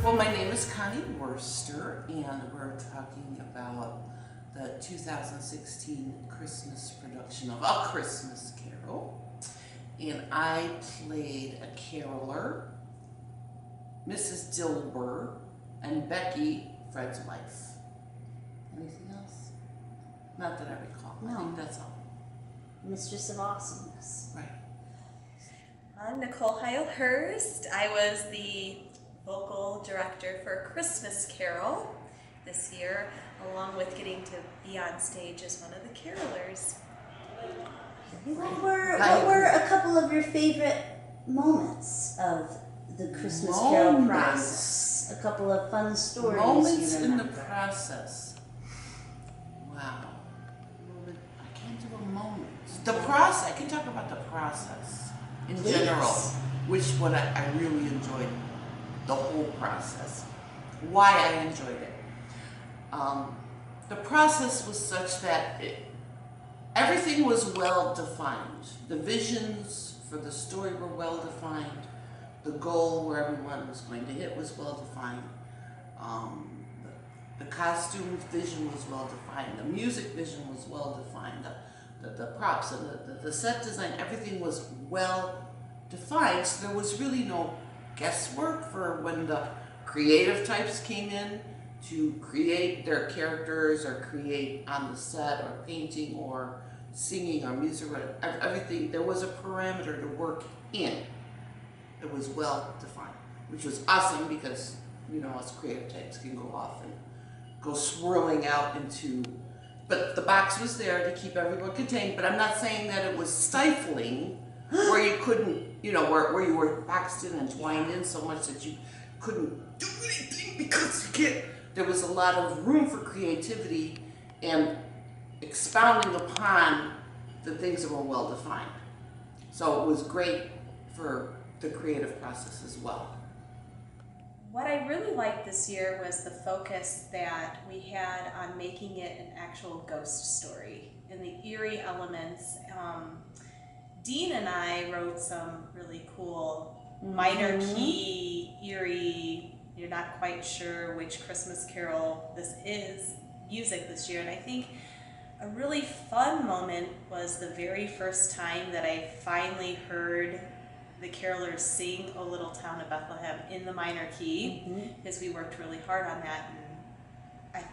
Well, my name is Connie Worster, and we're talking about the 2016 Christmas production of A Christmas Carol. And I played a caroler, Mrs. Dilber, and Becky, Fred's wife. Anything else? Not that I recall. No. I think that's all. Mistress of Awesomeness. Right. I'm Nicole Heil-Hurst. I was the vocal director for Christmas Carol this year, along with getting to be on stage as one of the carolers. What were a couple of your favorite moments of the Christmas Carol process? A couple of fun stories Moments you in the remember? process. Wow. I can't do a moment. The process, I can talk about the process in Please. general, which what I really enjoyed, the whole process. Why I enjoyed it. The process was such that everything was well defined. The visions for the story were well defined. The goal where everyone was going to hit was well defined. The costume vision was well defined. The music vision was well defined. The props and the set design, everything was well defined. So there was really no guesswork for when the creative types came in to create their characters or create on the set or painting or singing or music or everything. There was a parameter to work in. It was well defined, which was awesome because, you know, us creative types can go off and go swirling out into, but the box was there to keep everyone contained. But I'm not saying that it was stifling where you couldn't, you know, where you were boxed in and twined in so much that you couldn't do anything because you can't. There was a lot of room for creativity and expounding upon the things that were well defined. So it was great for the creative process as well. What I really liked this year was the focus that we had on making it an actual ghost story and the eerie elements. Dean and I wrote some really cool minor key, eerie, you're not quite sure which Christmas Carol this is music this year. And I think a really fun moment was the very first time that I finally heard the carolers sing O Little Town of Bethlehem in the minor key, because we worked really hard on that, and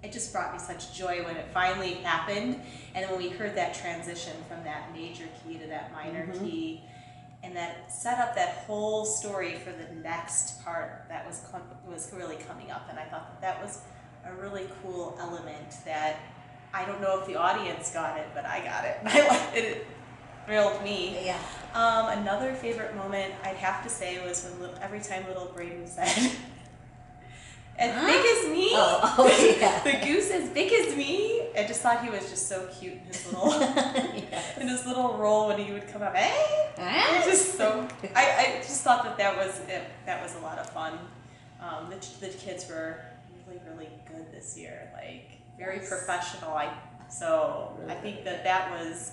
it just brought me such joy when it finally happened. And then when we heard that transition from that major key to that minor key, and that set up that whole story for the next part that was really coming up. And I thought that was a really cool element that I don't know if the audience got it, but I got it. I liked it. It thrilled me. Yeah. Another favorite moment I'd have to say was when every time little Braden said, "As big as me." Oh yeah. The goose as big as me. I just thought he was just so cute in his little in his little role when he would come up. Hey, just so. I just thought that was it. That was a lot of fun. The kids were really good this year. Like very professional. I think that was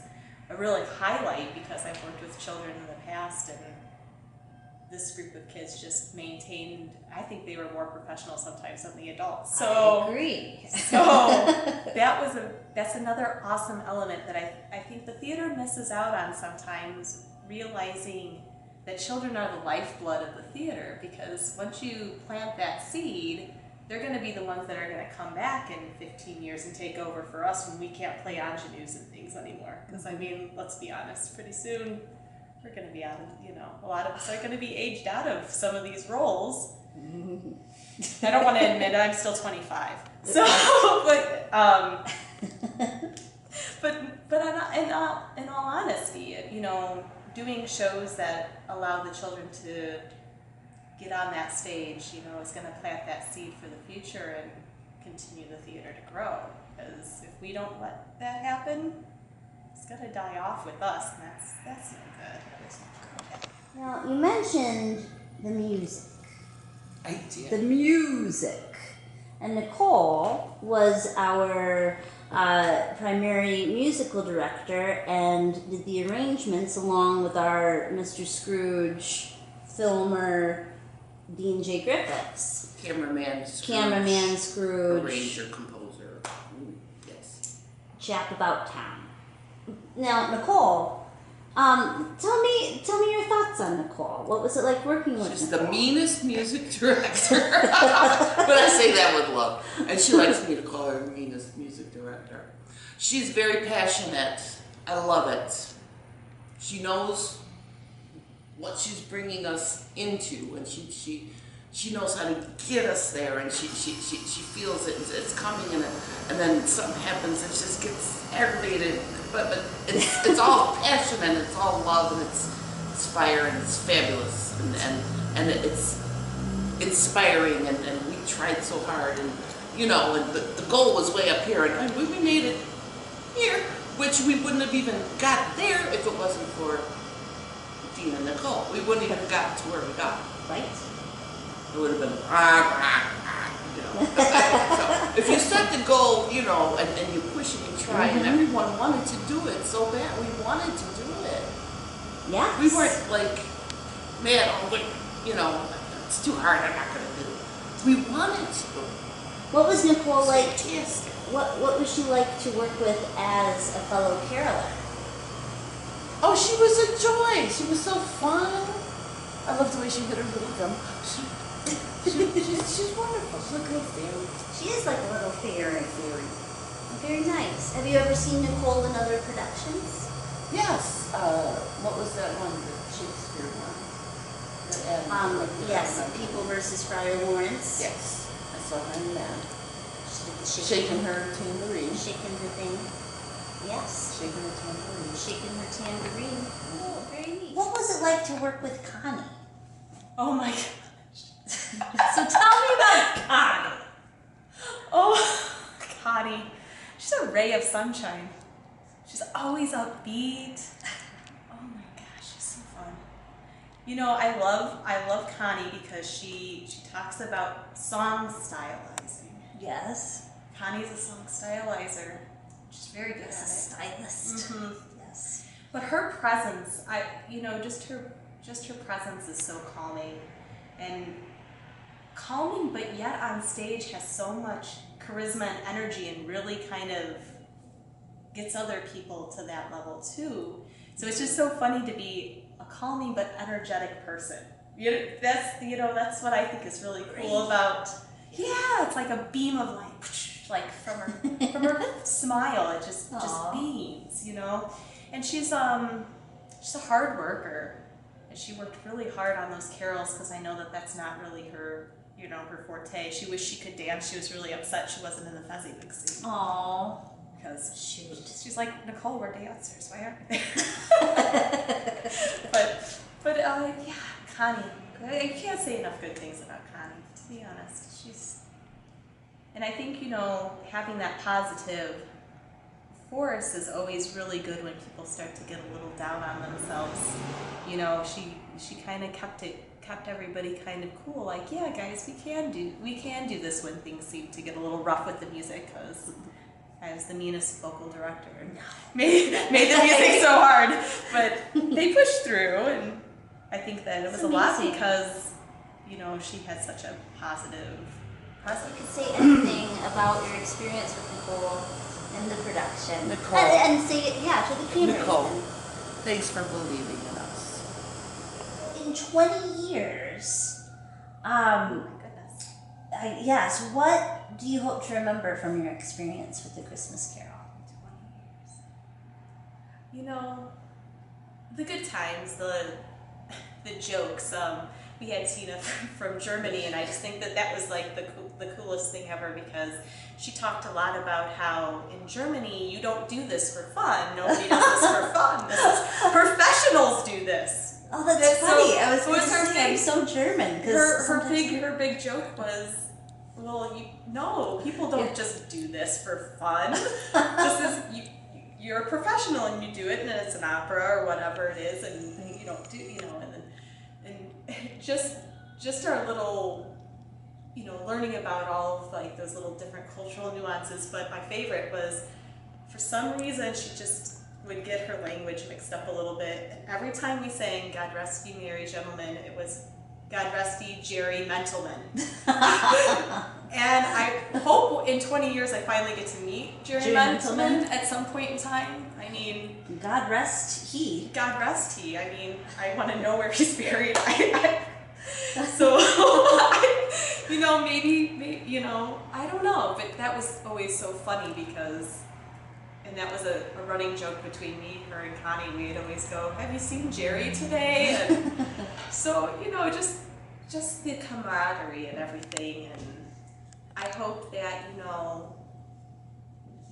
a really highlight because I've worked with children in the past, and this group of kids just maintained, I think they were more professional sometimes than the adults. So I agree. So that's another awesome element that I think the theater misses out on sometimes, realizing that children are the lifeblood of the theater, because once you plant that seed, they're going to be the ones that are going to come back in 15 years and take over for us when we can't play ingenues and things anymore. Because, I mean, let's be honest, pretty soon we're going to be out of, a lot of us are going to be aged out of some of these roles. I don't want to admit it, I'm still 25. So, but in all honesty, doing shows that allow the children to get on that stage, is going to plant that seed for the future and continue the theater to grow. Because if we don't let that happen, it's going to die off with us, and that's no good. Now you mentioned the music. I did. The music, and Nicole was our primary musical director and did the arrangements along with our Mr. Scrooge filmer D&J Griffiths. Cameraman Scrooge. Arranger, composer. Yes. Chap About Town. Now, Nicole, tell me your thoughts on Nicole. What was it like working with She's Nicole? the meanest music director. But I say that with love. And she likes me to call her the meanest music director. She's very passionate. I love it. She knows what she's bringing us into, and she knows how to get us there, and she feels it's coming, and then something happens and she just gets aggravated. But it's all passion, and it's all love, and it's fire, and it's fabulous, and it's inspiring, and we tried so hard, and and the goal was way up here, and we made it here, which we wouldn't have even got there if it wasn't for Dean and Nicole. We wouldn't even have got to where we got. Right. It would have been So if you set the goal, and you push and you try, and everyone wanted to do it so bad. We wanted to do it. Yes. We weren't like, man, it's too hard, I'm not gonna do it. We wanted to. What was Nicole like? Fantastic. What was she like to work with as a fellow caroler? Oh, she was a joy. She was so fun. I love the way she hit her little drum. She's wonderful. She's like a little fairy. She is like a little fairy. Very nice. Have you ever seen Nicole in other productions? Yes. What was that one? The Shakespeare one. Yes. People versus Friar Lawrence. Yes. I saw her in that. Shaking her tambourine. Shaking her thing. Yes. Shaking her tambourine. Shaking her tambourine. Oh, very neat. What was it like to work with Connie? Oh my gosh. So tell me about Connie. Oh, Connie. She's a ray of sunshine. She's always upbeat. Oh my gosh, she's so fun. I love Connie because she talks about song stylizing. Yes. Connie's a song stylizer. She's very good at it. Stylist. Mm-hmm. Yes. But her presence, just her presence is so calming, but yet on stage has so much charisma and energy, and really kind of gets other people to that level too. So it's just so funny to be a calming but energetic person. That's what I think is really cool about. Yeah, it's like a beam of light, like from her smile. It just beams, And she's a hard worker, and she worked really hard on those carols, because I know that's not really her, her forte. She wished she could dance. She was really upset she wasn't in the Fezzik scene. Aww. Because she's like, Nicole, we're dancers. Why aren't we there? but yeah, Connie. You can't say enough good things about Connie, to be honest. And I think, having that positive force is always really good when people start to get a little down on themselves. She kind of kept everybody kind of cool. Like, yeah, guys, we can do this when things seem to get a little rough with the music, because I was the meanest vocal director and made the music so hard. But they pushed through, and I think that it was a lot because, she had such a positive presence. You could say anything about your experience with Nicole and the production. Nicole. And say it, to the camera. Nicole, thanks for believing in us. In 20 years, Oh my goodness. yes, what do you hope to remember from your experience with the Christmas Carol? 20 years. The good times, the jokes. We had Tina from Germany, and I just think that was like the coolest thing ever, because she talked a lot about how in Germany you don't do this for fun. Nobody does this for fun. Professionals do this. Oh, that's funny. So, I was going to her say, I'm so German. Her big joke was, well, no, people don't just do this for fun. You're a professional and you do it, and it's an opera or whatever it is, and you don't do, and just our little, learning about all of like those little different cultural nuances. But my favorite was, for some reason, she just would get her language mixed up a little bit. And every time we sang "God Rest Ye Merry Gentlemen," it was God rest ye, Jerry Mentalman. And I hope in 20 years I finally get to meet Jerry Mentalman at some point in time. I mean, God rest he. God rest he. I mean, I want to know where he's buried. So, maybe, I don't know. But that was always so funny because, and that was a running joke between me, her, and Connie. We'd always go, "Have you seen Jerry today?" And so, just the camaraderie and everything. And I hope that,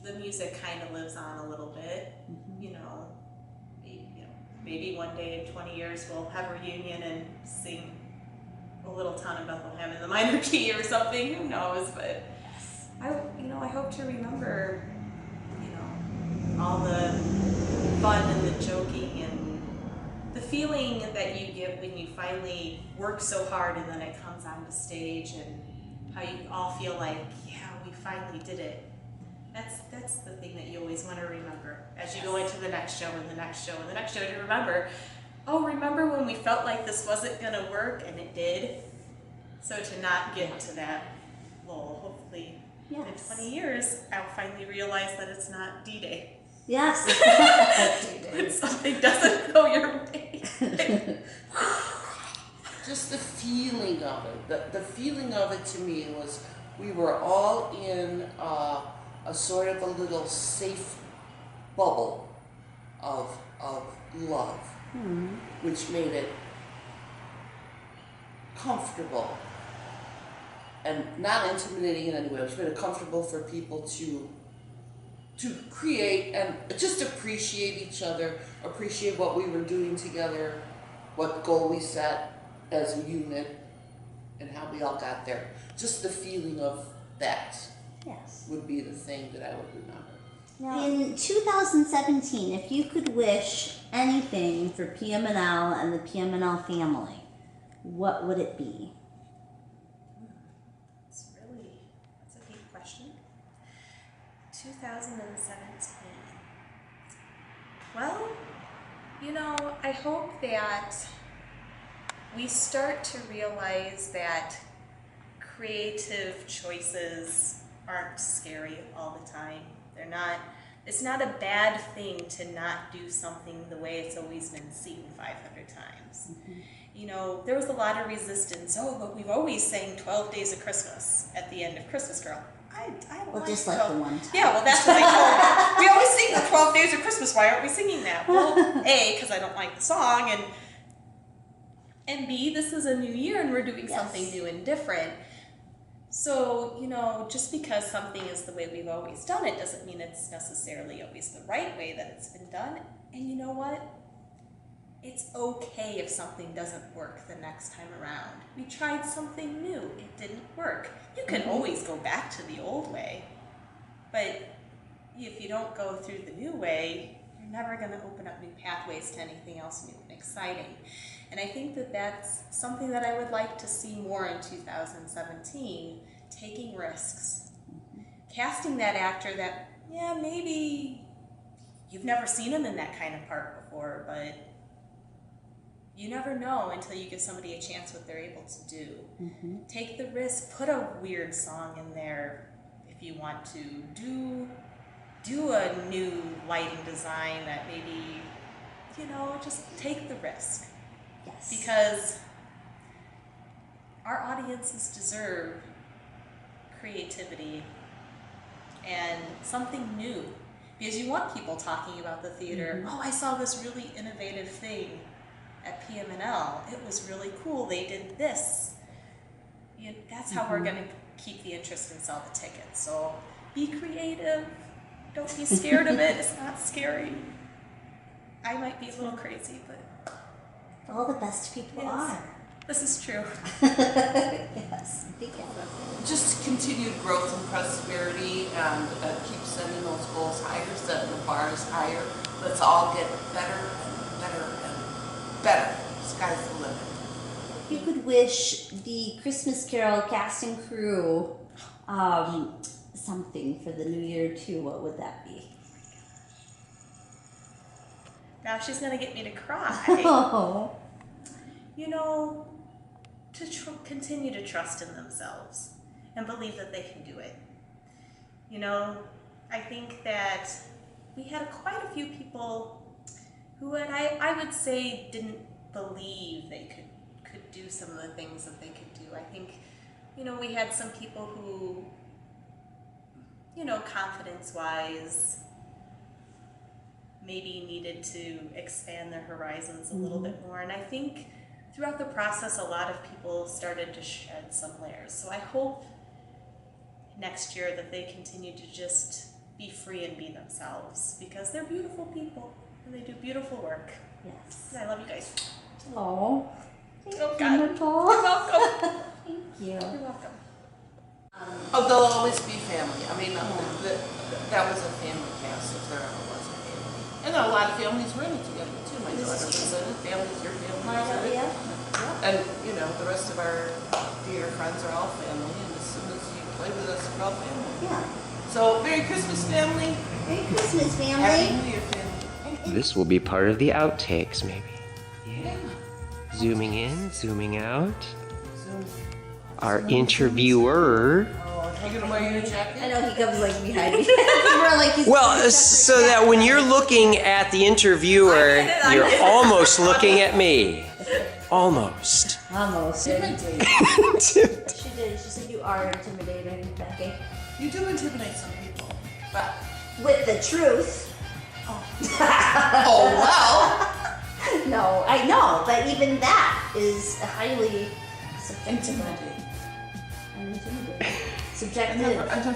the music kind of lives on a little bit. Maybe one day in 20 years we'll have a reunion and sing a little town of Bethlehem in the minor key or something. Who knows? But I hope to remember, all the fun and the joking and the feeling that you get when you finally work so hard and then it comes on the stage, and how you all feel like, yeah, we finally did it. That's the thing that you always want to remember as you go into the next show and the next show and the next show, to remember, remember when we felt like this wasn't going to work and it did? So to not get to that lull, hopefully in 20 years, I'll finally realize that it's not D-Day. Yes. When something doesn't go your way. Just the feeling of it. The feeling of it to me was we were all in a sort of a little safe bubble of love, which made it comfortable and not intimidating in any way, which made it comfortable for people to create and just appreciate each other, appreciate what we were doing together, what goal we set as a unit, and how we all got there. Just the feeling of that would be the thing that I would remember. Now, in 2017, if you could wish anything for PM&L and the PM&L family, what would it be? That's a deep question. 2017. Well, I hope that we start to realize that creative choices aren't scary all the time. It's not a bad thing to not do something the way it's always been seen 500 times. There was a lot of resistance. But we've always sang 12 Days of Christmas at the end of Christmas Carol. I don't just like the one time. Yeah, well, that's what I told her. We always sing the 12 Days of Christmas. Why aren't we singing that? Well, A, because I don't like the song, and B, this is a new year and we're doing something new and different. So, just because something is the way we've always done it doesn't mean it's necessarily always the right way that it's been done. And you know what? It's okay if something doesn't work the next time around. We tried something new. It didn't work. You can always go back to the old way. But if you don't go through the new way, you're never going to open up new pathways to anything else new and exciting. And I think that that's something that I would like to see more in 2017, taking risks. Casting that actor that, maybe you've never seen him in that kind of part before, but you never know until you give somebody a chance what they're able to do. Take the risk, put a weird song in there if you want to. Do a new lighting design that maybe, just take the risk. Yes. Because our audiences deserve creativity and something new. Because you want people talking about the theater. I saw this really innovative thing at PM&L. It was really cool. They did this. That's how we're going to keep the interest and sell the tickets. So be creative. Don't be scared of it. It's not scary. I might be a little crazy, but all the best people are. This is true. Yes. Just continued growth and prosperity, and keep setting those goals higher, setting the bars higher. Let's all get better and better and better. Sky's the limit. If you could wish the Christmas Carol cast and crew something for the new year too, what would that be? Now she's going to get me to cry. Oh. to continue to trust in themselves and believe that they can do it. You know, I think that we had quite a few people who I would say didn't believe they could do some of the things that they could do. I think, you know, we had some people who, you know, confidence-wise, maybe needed to expand their horizons a little bit more. And I think throughout the process, a lot of people started to shed some layers. So I hope next year that they continue to just be free and be themselves, because they're beautiful people and they do beautiful work. Yes. And I love you guys. Oh, Oh, God. Nicole. You're welcome. Thank you. You're welcome. Oh, they'll always be family. I mean, that was a family cast, if there ever was a family. And a lot of families were in it together too. My daughter was in it. Families, your family. Yeah. And, you know, the rest of our dear friends are all family. And as soon as you play with us, we're all family. Yeah. So, Merry Christmas, family. Merry Christmas, Happy family. New Year, family. This will be part of the outtakes, maybe. Yeah. Zooming in, zooming out. Our interviewer. Oh, you gonna wear your jacket? I know he comes like behind me. We're like he's Well, so that when you're looking at the interviewer, you're almost looking at me. Almost. almost. Intimidate. She did. She said you are intimidating, Becky. You do intimidate some people. But, With the truth. oh well. No, I know, but even that is a highly subjective. Intimidate. Intimidating. I Subjective. never found